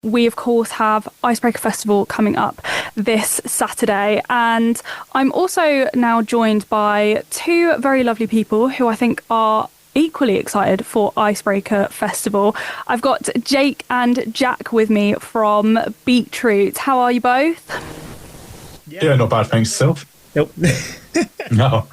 We, of course, have Icebreaker Festival coming up this Saturday. And I'm also now joined by two very lovely people who I think are equally excited for Icebreaker Festival. I've got Jake and Jack with me from Beatroot. How are you both? Yeah, not bad. Thanks, yourself. Nope. No.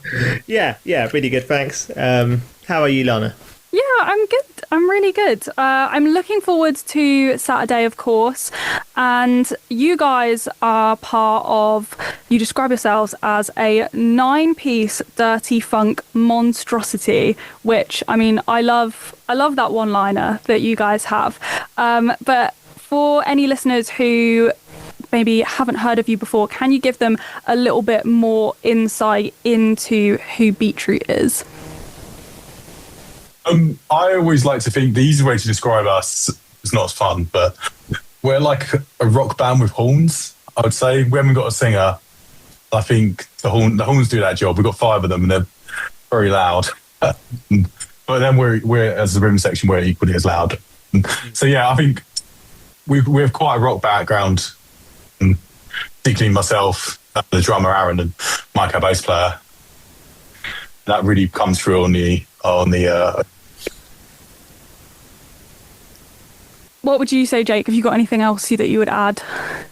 Yeah, really good, thanks. How are you, Lana? Yeah, I'm good. I'm really good. I'm looking forward to Saturday, of course. And you guys are part of, you describe yourselves as a 9-piece dirty funk monstrosity, which, I mean, I love that one-liner that you guys have. But for any listeners who maybe haven't heard of you before, can you give them a little bit more insight into who Beatroot is? I always like to think the easy way to describe us is not as fun, but we're like a rock band with horns. I would say we haven't got a singer. I think the horns do that job. We've got 5 of them, and they're very loud. But then we're as a rhythm section, we're equally as loud. So yeah, I think we have quite a rock background, particularly myself, the drummer Aaron, and Mike, our bass player. That really comes through on the. What would you say, Jake? Have you got anything else that you would add?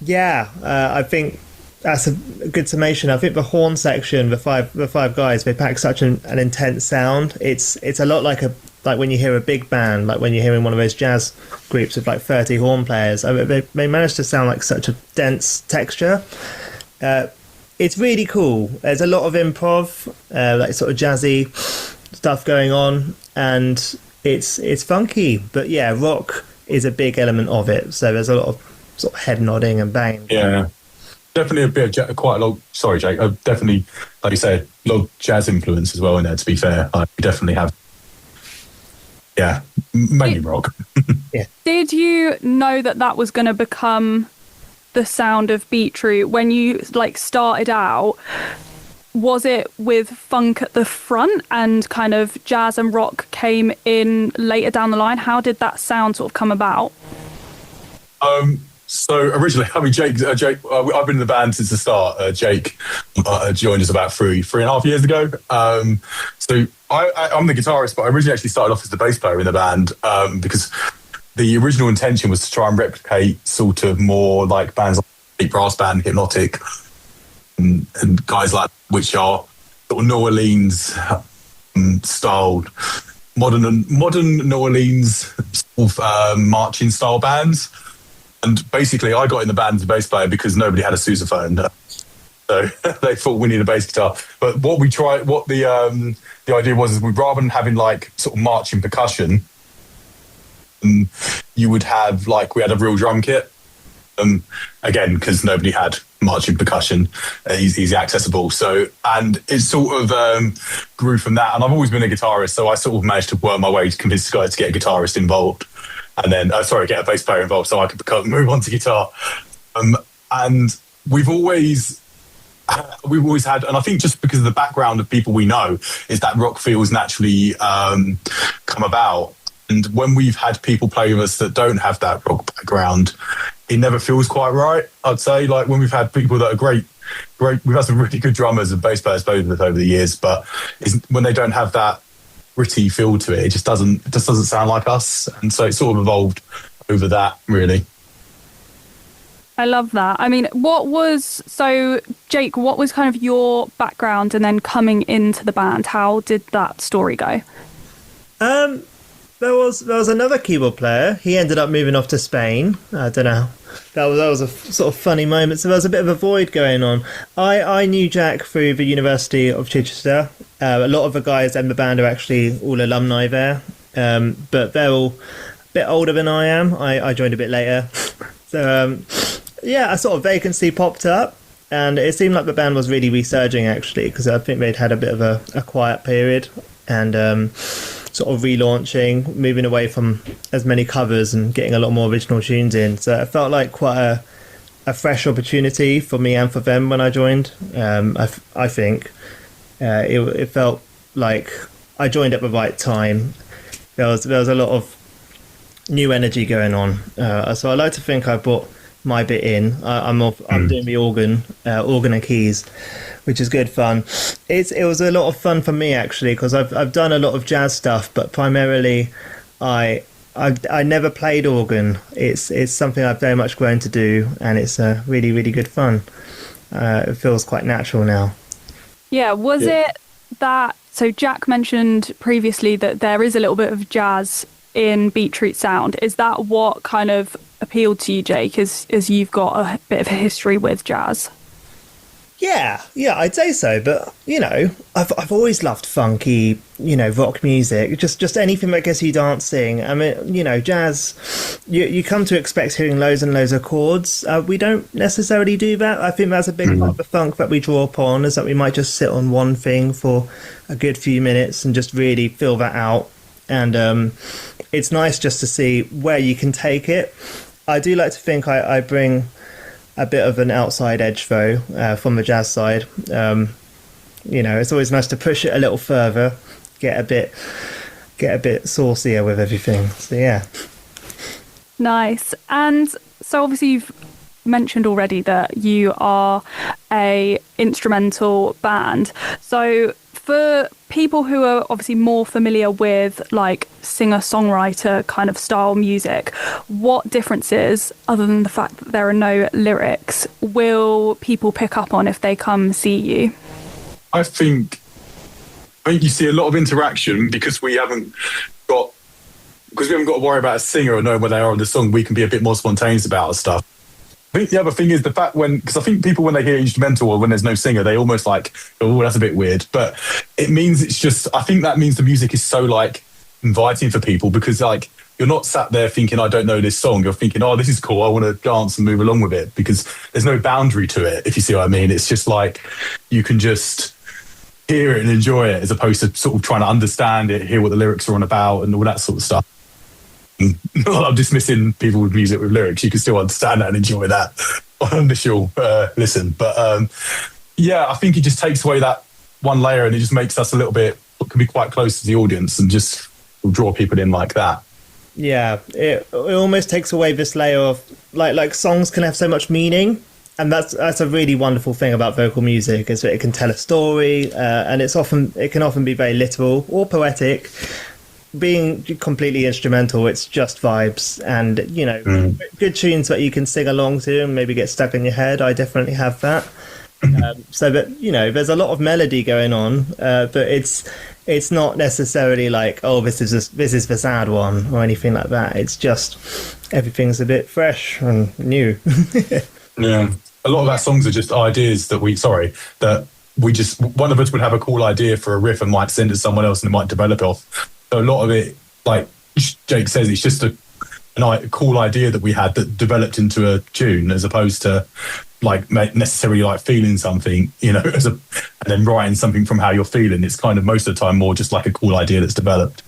Yeah, I think that's a good summation. I think the horn section, the five guys, they pack such an intense sound. It's a lot like when you hear a big band, like when you're hearing one of those jazz groups with like 30 horn players. I mean, they manage to sound like such a dense texture. It's really cool. There's a lot of improv, like sort of jazzy stuff going on, and it's funky. But yeah, rock is a big element of it. So there's a lot of sort of head nodding and banging. Yeah, definitely a bit of quite a lot. Sorry, Jake. Definitely, like you said, a lot of jazz influence as well in there. To be fair, we definitely have. Yeah, mainly rock. Yeah. Did you know that was going to become the sound of Beatroot when you like started out? Was it with funk at the front and kind of jazz and rock came in later down the line? How did that sound sort of come about? So originally, I mean, Jake, I've been in the band since the start. Jake joined us about three and a half years ago. So I'm the guitarist, but I originally actually started off as the bass player in the band because the original intention was to try and replicate sort of more like bands like Brass Band, Hypnotic, and guys like which are sort of New Orleans styled, modern New Orleans sort of marching style bands. And basically, I got in the band as a bass player because nobody had a sousaphone. So they thought we needed a bass guitar. But what the idea was is we'd rather than having like sort of marching percussion, you would have like we had a real drum kit. Again, because nobody had marching percussion, easy accessible. So, and it sort of grew from that. And I've always been a guitarist, so I sort of managed to work my way to convince the guys to get a guitarist involved, and then get a bass player involved, so I could move on to guitar. And we've always had, and I think just because of the background of people we know, is that rock feels naturally come about. And when we've had people play with us that don't have that rock background, it never feels quite right, I'd say. Like when we've had people that are great, we've had some really good drummers and bass players played with us over the years, but when they don't have that gritty feel to it, it just doesn't sound like us. And so it sort of evolved over that, really. I love that. I mean, Jake, what was kind of your background and then coming into the band? How did that story go? There was another keyboard player. He ended up moving off to Spain. I don't know. That was a sort of funny moment. So there was a bit of a void going on. I knew Jack through the University of Chichester. A lot of the guys in the band are actually all alumni there. But they're all a bit older than I am. I joined a bit later. So, a sort of vacancy popped up. And it seemed like the band was really resurging, actually, because I think they'd had a bit of a quiet period. And sort of relaunching, moving away from as many covers and getting a lot more original tunes in. So it felt like quite a fresh opportunity for me and for them when I joined. I think it felt like I joined at the right time. There was a lot of new energy going on. So I like to think I brought my bit in. I'm doing the organ and keys, which is good fun. It was a lot of fun for me actually because I've done a lot of jazz stuff, but primarily I never played organ. It's something I've very much grown to do, and it's really really good fun. It feels quite natural now. Yeah, was it that? So Jack mentioned previously that there is a little bit of jazz in Beatroot sound. Is that what kind of appealed to you, Jake, as you've got a bit of a history with jazz? Yeah, I'd say so. But I've always loved funky, rock music. Just anything that gets you dancing. I mean, jazz. You come to expect hearing loads and loads of chords. We don't necessarily do that. I think that's a big part of the funk that we draw upon, is that we might just sit on one thing for a good few minutes and just really feel that out. And it's nice just to see where you can take it. I do like to think I bring a bit of an outside edge though, from the jazz side. It's always nice to push it a little further, get a bit saucier with everything. So yeah. Nice. And so obviously you've mentioned already that you are a instrumental band. So for people who are obviously more familiar with like singer-songwriter kind of style music, what differences, other than the fact that there are no lyrics, will people pick up on if they come see you? I think you see a lot of interaction because we haven't got to worry about a singer or knowing where they are on the song. We can be a bit more spontaneous about our stuff. I think the other thing is the fact because I think people, when they hear instrumental or when there's no singer, they almost like, oh, that's a bit weird. But it means I think that means the music is so like inviting for people, because like you're not sat there thinking, I don't know this song. You're thinking, oh, this is cool. I want to dance and move along with it, because there's no boundary to it, if you see what I mean. It's just like you can just hear it and enjoy it, as opposed to sort of trying to understand it, hear what the lyrics are on about and all that sort of stuff. Not that I'm dismissing people with music with lyrics. You can still understand that and enjoy that on initial listen. But I think it just takes away that one layer, and it just makes us a little bit, can be quite close to the audience and just draw people in like that. Yeah, it almost takes away this layer of like songs can have so much meaning. And that's a really wonderful thing about vocal music, is that it can tell a story, and it can often be very literal or poetic. Being completely instrumental, it's just vibes, and good tunes that you can sing along to and maybe get stuck in your head. I definitely have that. So that there's a lot of melody going on, but it's not necessarily like, oh, this is the sad one or anything like that. It's just everything's a bit fresh and new. Yeah, a lot of our songs are just ideas that one of us would have a cool idea for a riff and might send it to someone else, and it might develop off. So a lot of it, like Jake says, it's just a cool idea that we had that developed into a tune, as opposed to like necessarily like feeling something, and then writing something from how you're feeling. It's kind of most of the time more just like a cool idea that's developed.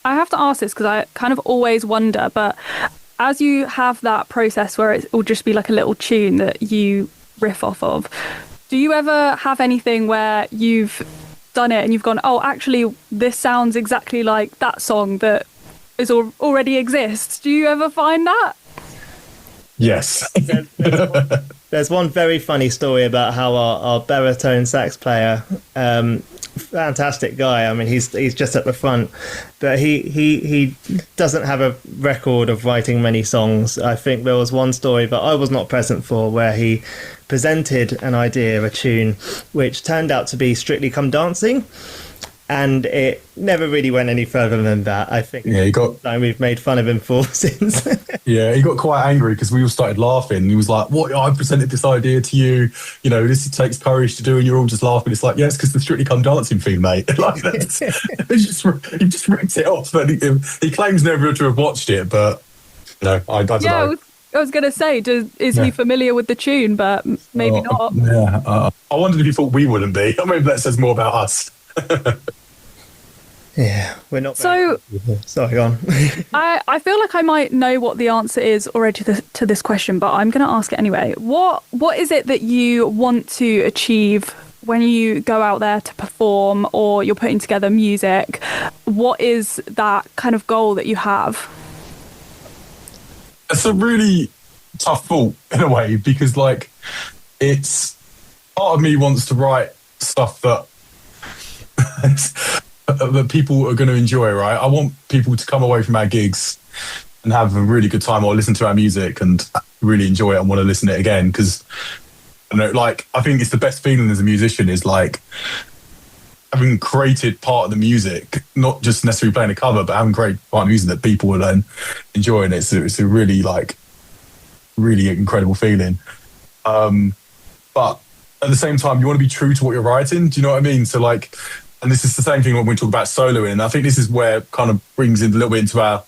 I have to ask this because I kind of always wonder, but as you have that process where it will just be like a little tune that you riff off of, do you ever have anything where you've done it and you've gone, oh, actually this sounds exactly like that song that already exists? Do you ever find that? Yes. There's one very funny story about how our baritone sax player, fantastic guy, I mean he's just at the front, but he doesn't have a record of writing many songs. I think there was one story that I was not present for where he presented an idea, a tune, which turned out to be Strictly Come Dancing, and it never really went any further than that. I think we've made fun of him for since. Yeah, he got quite angry because we all started laughing. He was like, "What? I presented this idea to you. This takes courage to do," and you're all just laughing. It's like, yes, because the Strictly Come Dancing theme, mate. Like he just ripped it off. And he claims never to have watched it, but I don't know. I was going to say, is he familiar with the tune? But maybe not. Yeah, I wondered if he thought we wouldn't be. Maybe that says more about us. Yeah, we're not. So, sorry, go on. I feel like I might know what the answer is already to this question, but I'm going to ask it anyway. What is it that you want to achieve when you go out there to perform or you're putting together music, what is that kind of goal that you have? It's a really tough thought in a way, because like it's part of me wants to write stuff that that people are going to enjoy, right? I want people to come away from our gigs and have a really good time, or listen to our music and really enjoy it and want to listen to it again. Because I think it's the best feeling as a musician is like having created part of the music, not just necessarily playing a cover, but having created part of the music that people will then enjoy. And it's a really really incredible feeling. But at the same time, you want to be true to what you're writing. Do you know what I mean? So like, and this is the same thing when we talk about soloing. And I think this is where it kind of brings in a little bit into our,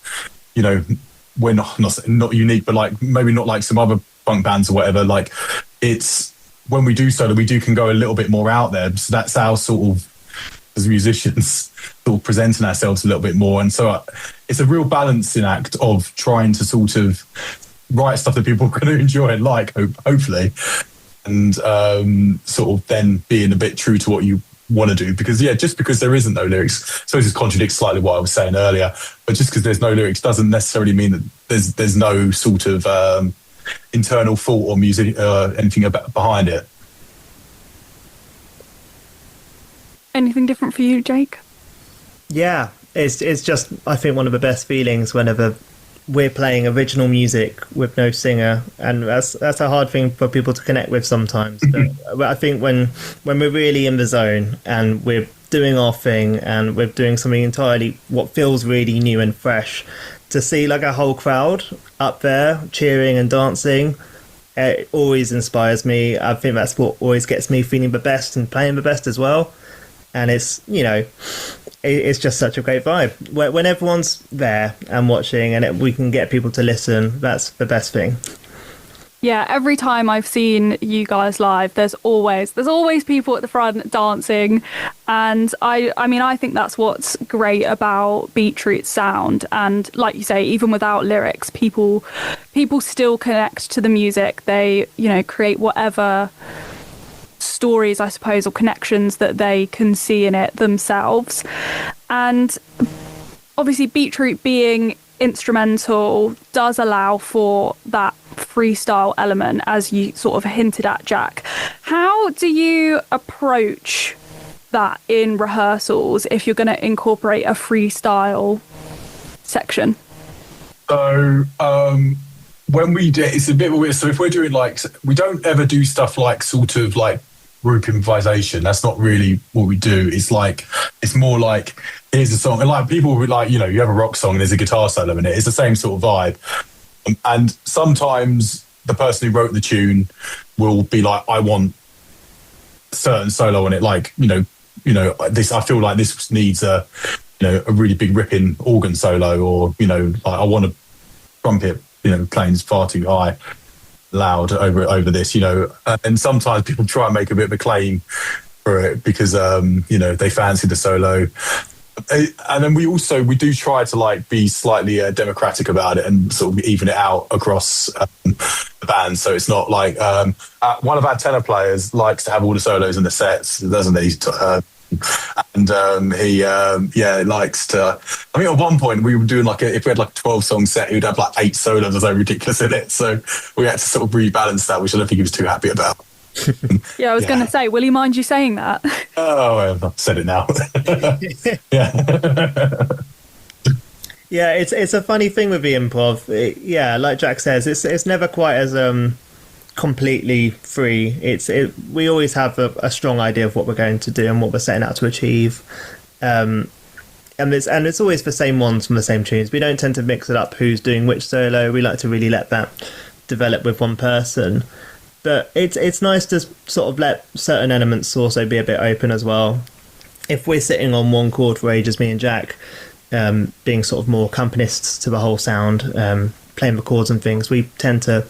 we're not unique, but like maybe not like some other punk bands or whatever. Like it's when we do solo, can go a little bit more out there. So that's our sort of, as musicians, sort of presenting ourselves a little bit more. And so it's a real balancing act of trying to sort of write stuff that people are going to enjoy and like, hopefully, and sort of then being a bit true to what you want to do. Because just because there isn't no lyrics, I suppose this contradicts slightly what I was saying earlier, but just because there's no lyrics doesn't necessarily mean that there's no sort of internal thought or music anything behind it. Anything different for you, Jake? Yeah, it's just, I think, one of the best feelings whenever we're playing original music with no singer, and that's a hard thing for people to connect with sometimes. But I think when we're really in the zone and we're doing our thing and we're doing something entirely what feels really new and fresh, to see like a whole crowd up there cheering and dancing, it always inspires me. I think that's what always gets me feeling the best and playing the best as well. And it's it's just such a great vibe when everyone's there and watching, and we can get people to listen. That's the best thing. Yeah, every time I've seen you guys live, there's always people at the front dancing, and I think that's what's great about Beatroot's sound. And like you say, even without lyrics, people still connect to the music. They create whatever stories, I suppose, or connections that they can see in it themselves. And obviously Beatroot being instrumental does allow for that freestyle element, as you sort of hinted at, Jack. How do you approach that in rehearsals if you're going to incorporate a freestyle section? So when we do, it's a bit weird. So if we're doing we don't ever do stuff like sort of like group improvisation. That's not really what we do. It's more like, here's a song, and like people would you have a rock song and there's a guitar solo in it. It's the same sort of vibe. And sometimes the person who wrote the tune will be like, I want a certain solo on it. This, I feel like this needs a really big ripping organ solo, or I want a trumpet playing far too loud over this, and sometimes people try and make a bit of a claim for it because they fancy the solo. And then we do try to be slightly democratic about it and sort of even it out across the band. So it's not like one of our tenor players likes to have all the solos in the sets, doesn't he? And he likes to. I mean, at one point we were doing if we had a 12-song set, he would have 8 solos or so ridiculous in it. So we had to sort of rebalance that, which I don't think he was too happy about. Yeah, I was going to say, will he mind you saying that? Oh, well, I've said it now. Yeah. Yeah, it's a funny thing with the improv. Like Jack says, it's never quite as completely free. We always have a strong idea of what we're going to do and what we're setting out to achieve. And it's always the same ones from the same tunes. We don't tend to mix it up who's doing which solo. We like to really let that develop with one person. But it's nice to sort of let certain elements also be a bit open as well. If we're sitting on one chord for ages, me and Jack, being sort of more accompanists to the whole sound, playing the chords and things, we tend to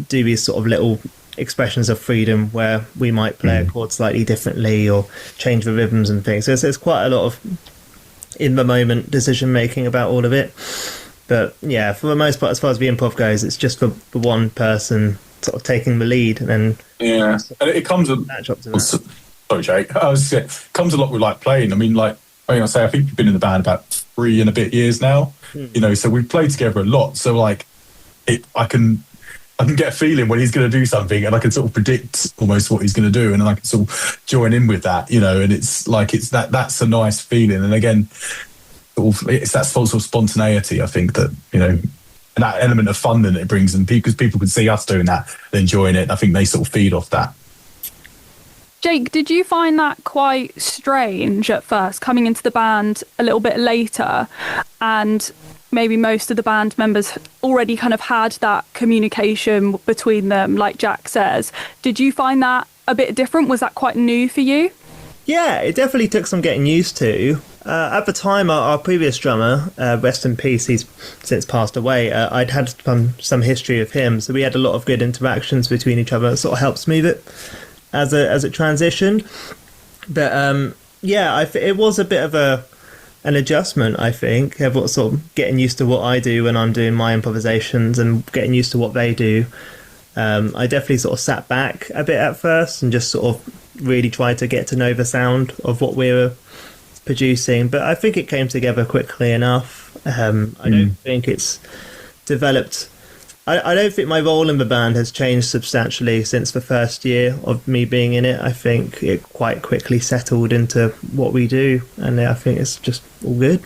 do these sort of little expressions of freedom where we might play a chord slightly differently or change the rhythms and things. So there's quite a lot of in the moment decision making about all of it. But yeah, for the most part, as far as the improv goes, it's just for one person sort of taking the lead, and then and it comes with sorry, Jake. Comes a lot with like playing. I mean, like I say, I think we've been in the band about 3 and a bit years now. You know, so we've played together a lot. So like, I can get a feeling when he's going to do something, and I can sort of predict almost what he's going to do, and then I can sort of join in with that. You know, and it's like that's a nice feeling. And again, it's that sort of spontaneity. I think that, you know, and that element of fun that it brings, and because people can see us doing that, enjoying it. I think they sort of feed off that. Jake, did you find that quite strange at first, coming into the band a little bit later, and maybe most of the band members already kind of had that communication between them, like Jack says? Did you find that a bit different? Was that quite new for you? Yeah, it definitely took some getting used to. At the time, our previous drummer, rest in peace, he's since passed away, I'd had some history of him, so we had a lot of good interactions between each other. It sort of helped smooth it as it transitioned. But it was a bit of an adjustment, I think, of what sort of getting used to what I do when I'm doing my improvisations and getting used to what they do. I definitely sort of sat back a bit at first and just sort of really tried to get to know the sound of what we were producing, but I think it came together quickly enough. I don't think it's developed. I don't think my role in the band has changed substantially since the first year of me being in it. I think it quite quickly settled into what we do, and I think it's just all good.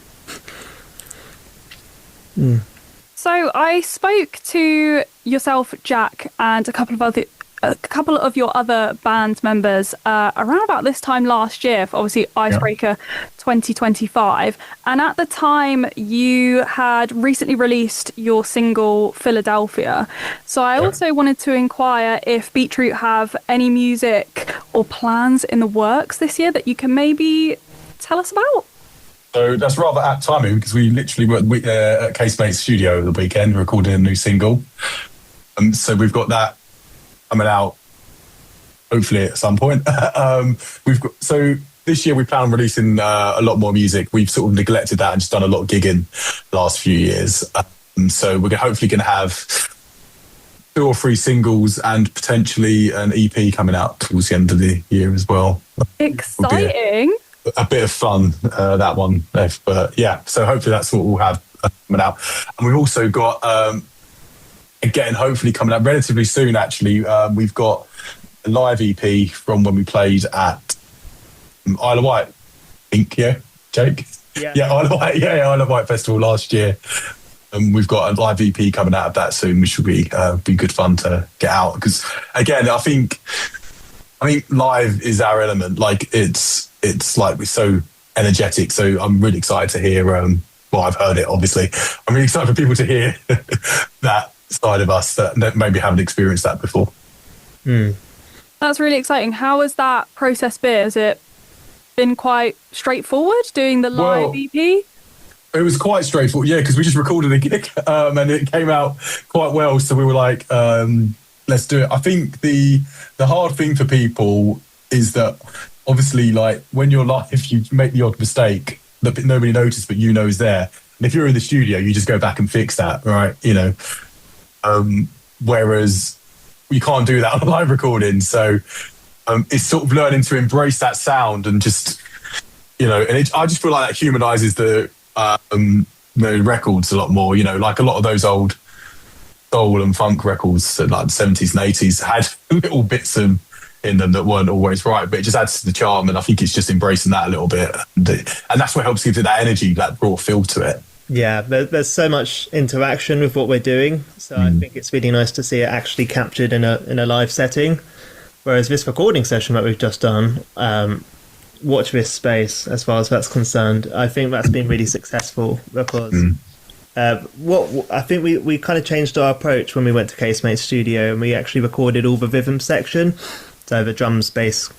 So I spoke to yourself, Jack, and a couple of your other band members around about this time last year for obviously Icebreaker 2025, and at the time you had recently released your single Philadelphia. So I also wanted to inquire if Beatroot have any music or plans in the works this year that you can maybe tell us about. So that's rather apt timing, because we literally were at Casemate's studio over the weekend recording a new single. So we've got that coming out hopefully at some point. So this year we plan on releasing a lot more music. We've sort of neglected that and just done a lot of gigging the last few years. So we're hopefully going to have 2 or 3 singles and potentially an EP coming out towards the end of the year as well. Exciting. A bit of fun, that one. But yeah, so hopefully that's what we'll have coming out. And we've also got, again, hopefully coming out relatively soon, actually, we've got a live EP from when we played at Isle of Wight, I think, yeah, Jake? Yeah, Isle of Wight, Isle of Wight Festival last year. And we've got a live EP coming out of that soon, which will be good fun to get out. Because, again, I think live is our element. Like, it's like we're so energetic. So I'm really excited to hear, well, I've heard it, obviously. I'm really excited for people to hear that side of us that maybe haven't experienced that before. That's really exciting. How has that process been? Has it been quite straightforward doing the live EP? It was quite straightforward, yeah, because we just recorded a gig and it came out quite well. So we were like, let's do it. I think the hard thing for people is that obviously, like, when you're live, you make the odd mistake that nobody noticed, but you know is there. And if you're in the studio, you just go back and fix that, right? You know, whereas you can't do that on a live recording. So it's sort of learning to embrace that sound and just, you know, and I just feel like that humanises the records a lot more. You know, like a lot of those old soul and funk records, like the 70s and 80s, had little bits in them that weren't always right, but it just adds to the charm. And I think it's just embracing that a little bit, and that's what helps give it that energy, that raw feel to it. Yeah, there's so much interaction with what we're doing, so I think it's really nice to see it actually captured in a live setting. Whereas this recording session that we've just done, watch this space as far as that's concerned. I think that's been really successful because what I think we kind of changed our approach when we went to Casemate's studio, and we actually recorded all the rhythm section, so the drums, bass,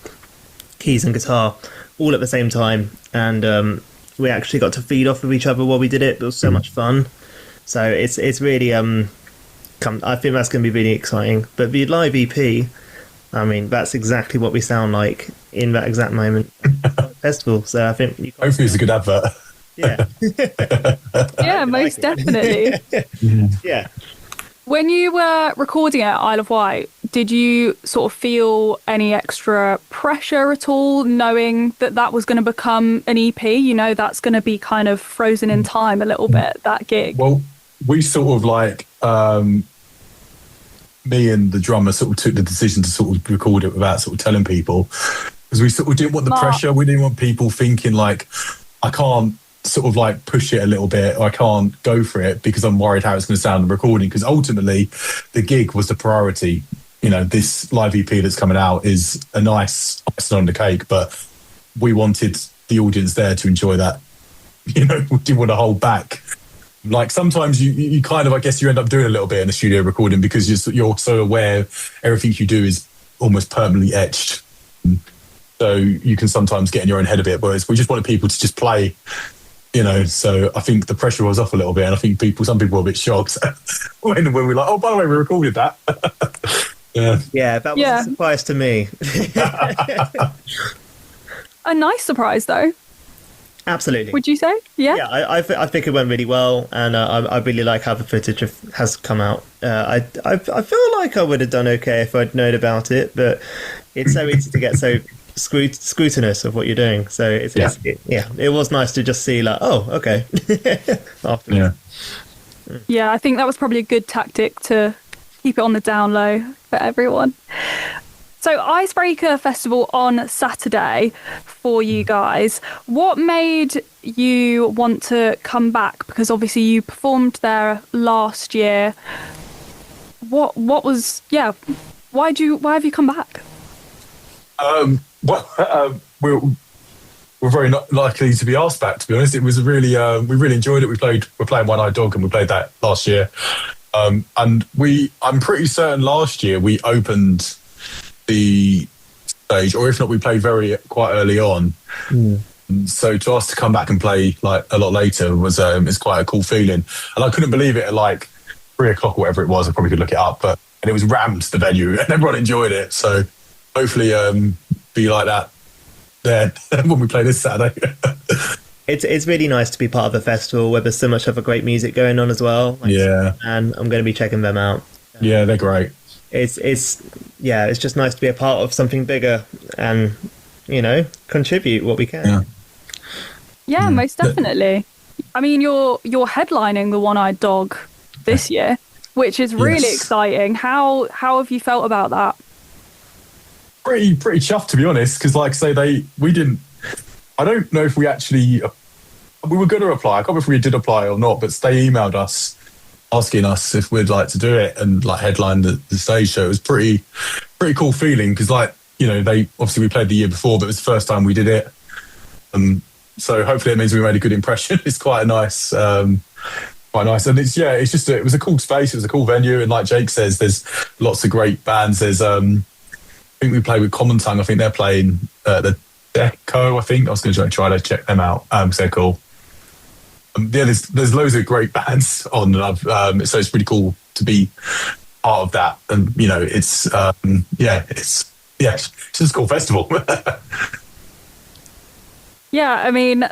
keys and guitar all at the same time, and we actually got to feed off of each other while we did it. It was so much fun. So it's really I think that's going to be really exciting. But the live EP, I mean, that's exactly what we sound like in that exact moment at the festival. So I think hopefully it's a good advert. Yeah. Yeah, most definitely. Yeah. When you were recording at Isle of Wight, did you sort of feel any extra pressure at all, knowing that that was going to become an EP? You know, that's going to be kind of frozen in time a little bit, that gig. Well, we sort of like, me and the drummer sort of took the decision to sort of record it without sort of telling people, because we sort of didn't want the pressure. We didn't want people thinking like, I can't sort of like push it a little bit, or I can't go for it because I'm worried how it's going to sound in the recording. Because ultimately, the gig was the priority. You know, this live EP that's coming out is a nice icing on the cake, but we wanted the audience there to enjoy that. You know, we didn't want to hold back. Like sometimes you kind of, I guess you end up doing a little bit in the studio recording because you're so aware everything you do is almost permanently etched. So you can sometimes get in your own head a bit, whereas we just wanted people to just play, you know. So I think the pressure was off a little bit, and I think some people were a bit shocked when we were like, oh, by the way, we recorded that. Yeah, that was a surprise to me. A nice surprise, though. Absolutely. Would you say? Yeah. Yeah, I think it went really well, and I really like how the footage has come out. I feel like I would have done okay if I'd known about it, but it's so easy to get so scrutinous of what you're doing. So it was nice to just see like, oh, okay. Yeah, I think that was probably a good tactic to keep it on the down low for everyone. So Icebreaker Festival on Saturday for you guys. What made you want to come back? Because obviously you performed there last year. What was why have you come back? We're very not likely to be asked back, to be honest. It was really we really enjoyed it. We're playing One Eyed Dog, and we played that last year. And I'm pretty certain last year we opened the stage, or if not, we played quite early on. So to ask to come back and play like a lot later was it's quite a cool feeling. And I couldn't believe it at like 3:00 or whatever it was. I probably could look it up, and it was rammed, the venue, and everyone enjoyed it. So hopefully be like that there when we play this Saturday. It's really nice to be part of a festival where there's so much other great music going on as well. And I'm going to be checking them out. Yeah, they're great. It's just nice to be a part of something bigger and, you know, contribute what we can. Yeah, most definitely. I mean, you're headlining the One Eyed Dog this year, which is really exciting. How have you felt about that? Pretty chuffed, to be honest, because like I say, we didn't. I don't know if we were going to apply. I can't remember if we did apply or not, but they emailed us asking us if we'd like to do it and like headline the stage show. It was pretty cool feeling because, like, you know, we played the year before, but it was the first time we did it. So hopefully it means we made a good impression. It's quite nice, and it was a cool space. It was a cool venue, and like Jake says, there's lots of great bands. There's I think we played with Common Tongue. I think they're playing the Deco. I think I was going to try to check them out. So they're cool. There's loads of great bands on, so it's really cool to be part of that. And you know, it's just a cool festival. Yeah, I mean,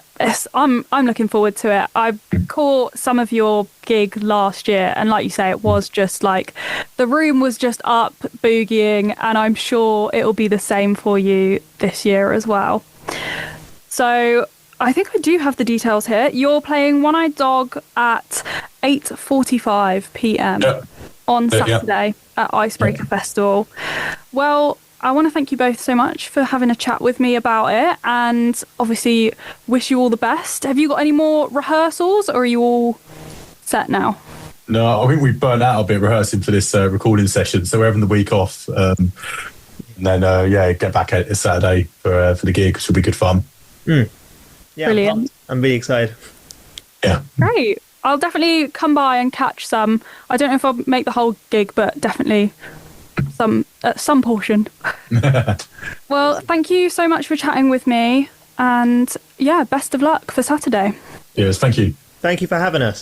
I'm looking forward to it. I caught some of your gig last year, and like you say, it was just like the room was just up boogieing, and I'm sure it'll be the same for you this year as well. So I think I do have the details here. You're playing One Eyed Dog at 8:45 p.m. on Saturday at Icebreaker Festival. Well, I want to thank you both so much for having a chat with me about it, and obviously wish you all the best. Have you got any more rehearsals, or are you all set now? No, I think we burnt out a bit rehearsing for this recording session, so we're having the week off. And then, get back at it Saturday for the gig, which will be good fun. Yeah, brilliant. I'm really excited. Yeah. Great. I'll definitely come by and catch some. I don't know if I'll make the whole gig, but definitely some portion. Well, thank you so much for chatting with me, and best of luck for Saturday. Yes, thank you. Thank you for having us.